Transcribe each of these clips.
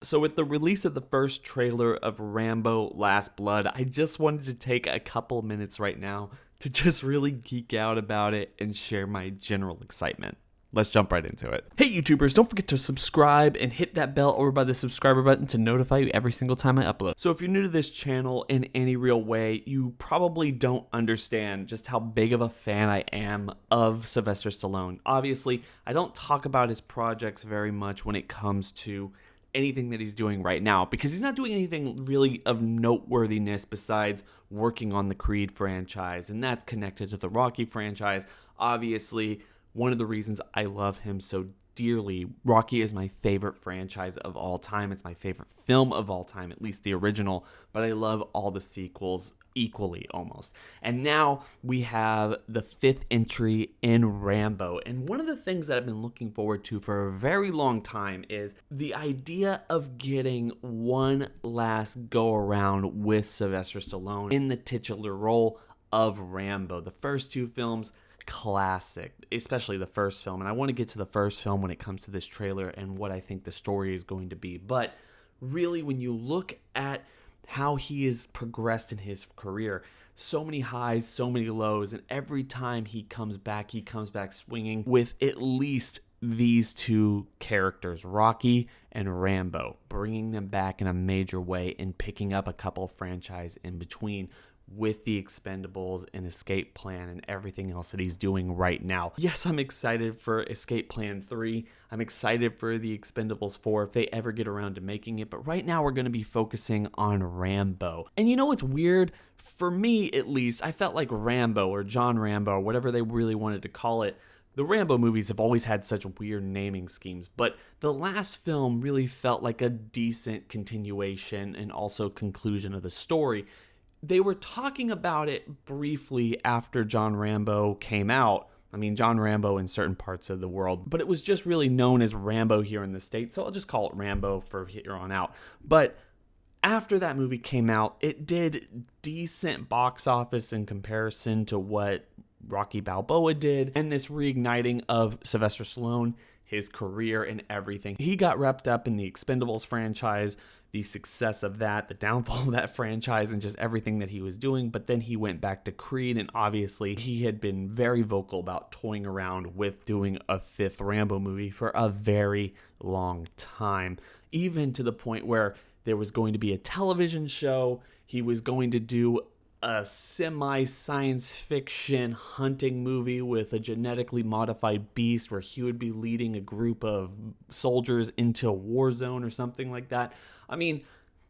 So with the release of the first trailer of Rambo Last Blood, I just wanted to take a couple minutes right now to just really geek out about it and share my general excitement. Let's jump right into it. Hey YouTubers, don't forget to subscribe and hit that bell over by the subscriber button to notify you every single time I upload. So if you're new to this channel in any real way, you probably don't understand just how big of a fan I am of Sylvester Stallone. Obviously, I don't talk about his projects very much when it comes to anything that he's doing right now, because he's not doing anything really of noteworthiness besides working on the Creed franchise, and that's connected to the Rocky franchise. Obviously, one of the reasons I love him so dearly, Rocky is my favorite franchise of all time. It's my favorite film of all time, at least the original, but I love all the sequels equally almost. And now we have the fifth entry in Rambo. And one of the things that I've been looking forward to for a very long time is the idea of getting one last go around with Sylvester Stallone in the titular role of Rambo. The first two films, classic, especially the first film. And I want to get to the first film when it comes to this trailer and what I think the story is going to be. But really, when you look at how he has progressed in his career, so many highs, so many lows, and every time he comes back swinging with at least these two characters, Rocky and Rambo, bringing them back in a major way and picking up a couple of franchise in between with the Expendables and Escape Plan and everything else that he's doing right now. Yes, I'm excited for Escape Plan 3. I'm excited for the Expendables 4 if they ever get around to making it. But right now we're going to be focusing on Rambo. And you know what's weird? For me, at least, I felt like Rambo or John Rambo or whatever they really wanted to call it. The Rambo movies have always had such weird naming schemes, but the last film really felt like a decent continuation and also conclusion of the story. They were talking about it briefly after John Rambo came out. I mean, John Rambo in certain parts of the world, but it was just really known as Rambo here in the States, so I'll just call it Rambo for here on out. But after that movie came out, it did decent box office in comparison to what Rocky Balboa did, and this reigniting of Sylvester Stallone, his career and everything. He got wrapped up in the Expendables franchise, the success of that, the downfall of that franchise, and just everything that he was doing. But then he went back to Creed, and obviously he had been very vocal about toying around with doing a fifth Rambo movie for a very long time, even to the point where there was going to be a television show. He was going to do a semi-science fiction hunting movie with a genetically modified beast where he would be leading a group of soldiers into a war zone or something like that. I mean,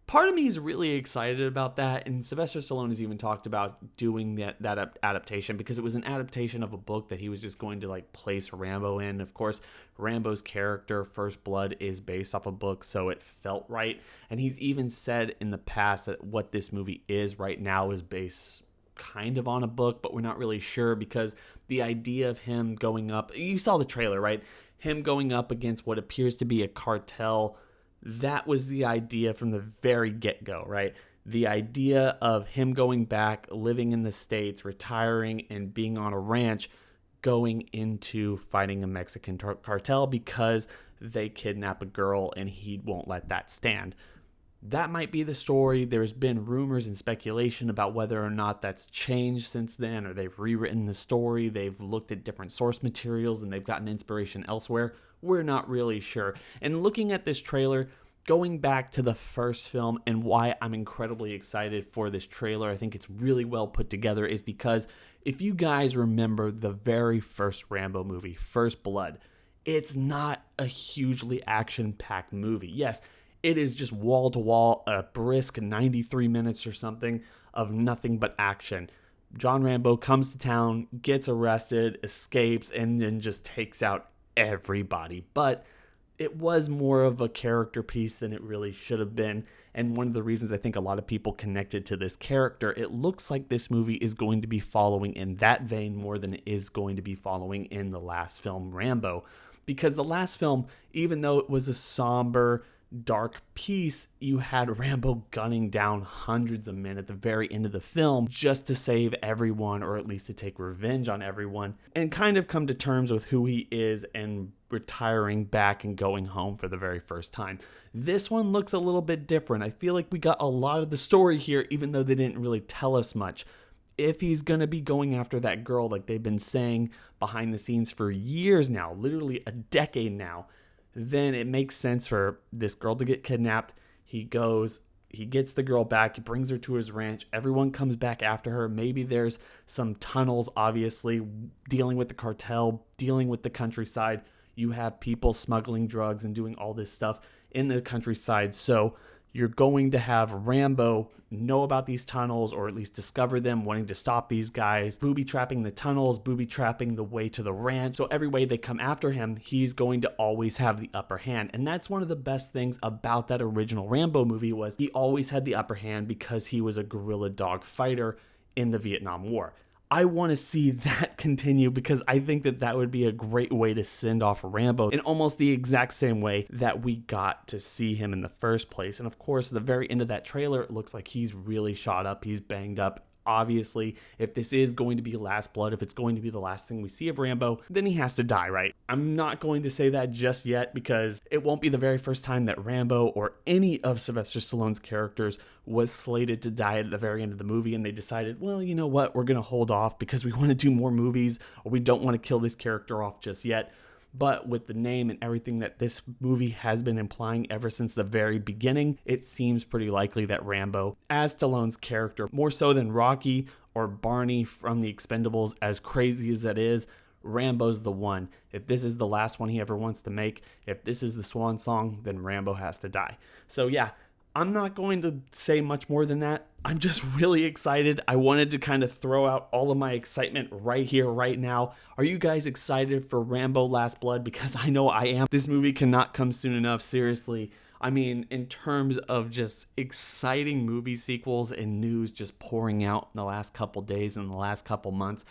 part of me is really excited about that, and Sylvester Stallone has even talked about doing that adaptation because it was an adaptation of a book that he was just going to like place Rambo in. Of course, Rambo's character, First Blood, is based off a book, so it felt right. And he's even said in the past that what this movie is right now is based kind of on a book, but we're not really sure because the idea of him going up, you saw the trailer, right? Him going up against what appears to be a cartel. That was the idea from the very get-go, right? The idea of him going back, living in the States, retiring, and being on a ranch, going into fighting a Mexican cartel because they kidnap a girl and he won't let that stand. That might be the story. There's been rumors and speculation about whether or not that's changed since then, or they've rewritten the story, they've looked at different source materials, and they've gotten inspiration elsewhere. We're not really sure. And looking at this trailer, going back to the first film and why I'm incredibly excited for this trailer, I think it's really well put together, is because if you guys remember the very first Rambo movie, First Blood, it's not a hugely action-packed movie. Yes, it is just wall-to-wall, a brisk 93 minutes or something of nothing but action. John Rambo comes to town, gets arrested, escapes, and then just takes out everybody. But it was more of a character piece than it really should have been. And one of the reasons I think a lot of people connected to this character, it looks like this movie is going to be following in that vein more than it is going to be following in the last film, Rambo. Because the last film, even though it was a somber, dark piece, you had Rambo gunning down hundreds of men at the very end of the film just to save everyone, or at least to take revenge on everyone, and kind of come to terms with who he is and retiring back and going home for the very first time. This one looks a little bit different. I feel like we got a lot of the story here, even though they didn't really tell us much. If he's going to be going after that girl like they've been saying behind the scenes for years now, literally a decade now, then it makes sense for this girl to get kidnapped. He goes, he gets the girl back, he brings her to his ranch, everyone comes back after her. Maybe there's some tunnels, obviously, dealing with the cartel, dealing with the countryside. You have people smuggling drugs and doing all this stuff in the countryside. So you're going to have Rambo know about these tunnels, or at least discover them, wanting to stop these guys, booby trapping the tunnels, booby trapping the way to the ranch. So every way they come after him, he's going to always have the upper hand. And that's one of the best things about that original Rambo movie, was he always had the upper hand because he was a guerrilla dog fighter in the Vietnam War. I want to see that continue, because I think that that would be a great way to send off Rambo in almost the exact same way that we got to see him in the first place. And of course, at the very end of that trailer, it looks like he's really shot up. He's banged up. Obviously, if this is going to be Last Blood, if it's going to be the last thing we see of Rambo, then he has to die, right? I'm not going to say that just yet, because it won't be the very first time that Rambo or any of Sylvester Stallone's characters was slated to die at the very end of the movie, and they decided, well, you know what, we're going to hold off because we want to do more movies, or we don't want to kill this character off just yet. But with the name and everything that this movie has been implying ever since the very beginning, it seems pretty likely that Rambo, as Stallone's character, more so than Rocky or Barney from The Expendables, as crazy as that is, Rambo's the one. If this is the last one he ever wants to make, if this is the swan song, then Rambo has to die. So yeah, I'm not going to say much more than that. I'm just really excited. I wanted to kind of throw out all of my excitement right here, right now. Are you guys excited for Rambo Last Blood? Because I know I am. This movie cannot come soon enough, seriously. I mean, in terms of just exciting movie sequels and news just pouring out in the last couple days and the last couple months,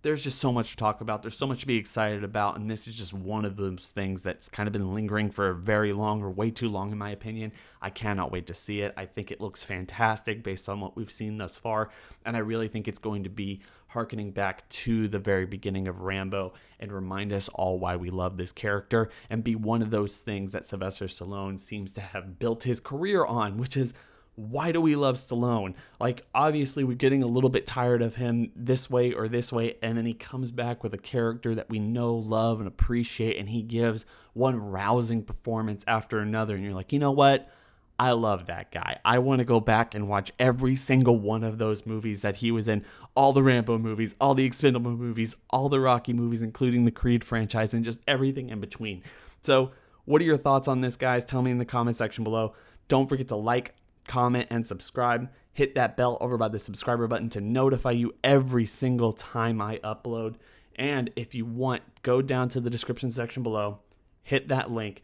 there's just so much to talk about. There's so much to be excited about, and this is just one of those things that's kind of been lingering for very long, or way too long in my opinion. I cannot wait to see it. I think it looks fantastic based on what we've seen thus far, and I really think it's going to be harkening back to the very beginning of Rambo and remind us all why we love this character, and be one of those things that Sylvester Stallone seems to have built his career on, which is, why do we love Stallone? Like, obviously, we're getting a little bit tired of him this way or this way, and then he comes back with a character that we know, love, and appreciate, and he gives one rousing performance after another, and you're like, you know what? I love that guy. I want to go back and watch every single one of those movies that he was in, all the Rambo movies, all the Expendable movies, all the Rocky movies, including the Creed franchise, and just everything in between. So, what are your thoughts on this, guys? Tell me in the comment section below. Don't forget to like, comment, and subscribe. Hit that bell over by the subscriber button to notify you every single time I upload. And if you want, go down to the description section below, hit that link,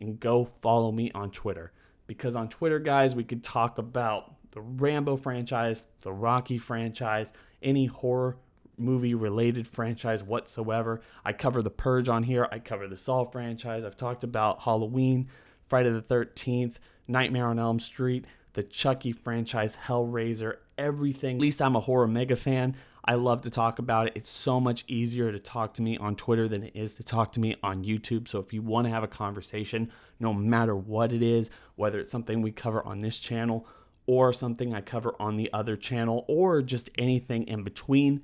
and go follow me on Twitter. Because on Twitter, guys, we could talk about the Rambo franchise, the Rocky franchise, any horror movie related franchise whatsoever. I cover The Purge on here. I cover the Saw franchise. I've talked about Halloween, Friday the 13th, Nightmare on Elm Street, the Chucky franchise, Hellraiser, everything. At least I'm a horror mega fan. I love to talk about it. It's so much easier to talk to me on Twitter than it is to talk to me on YouTube. So if you want to have a conversation, no matter what it is, whether it's something we cover on this channel or something I cover on the other channel, or just anything in between,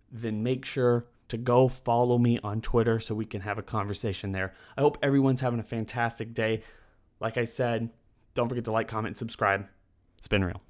then make sure to go follow me on Twitter so we can have a conversation there. I hope everyone's having a fantastic day. Like I said, don't forget to like, comment, and subscribe. It's been real.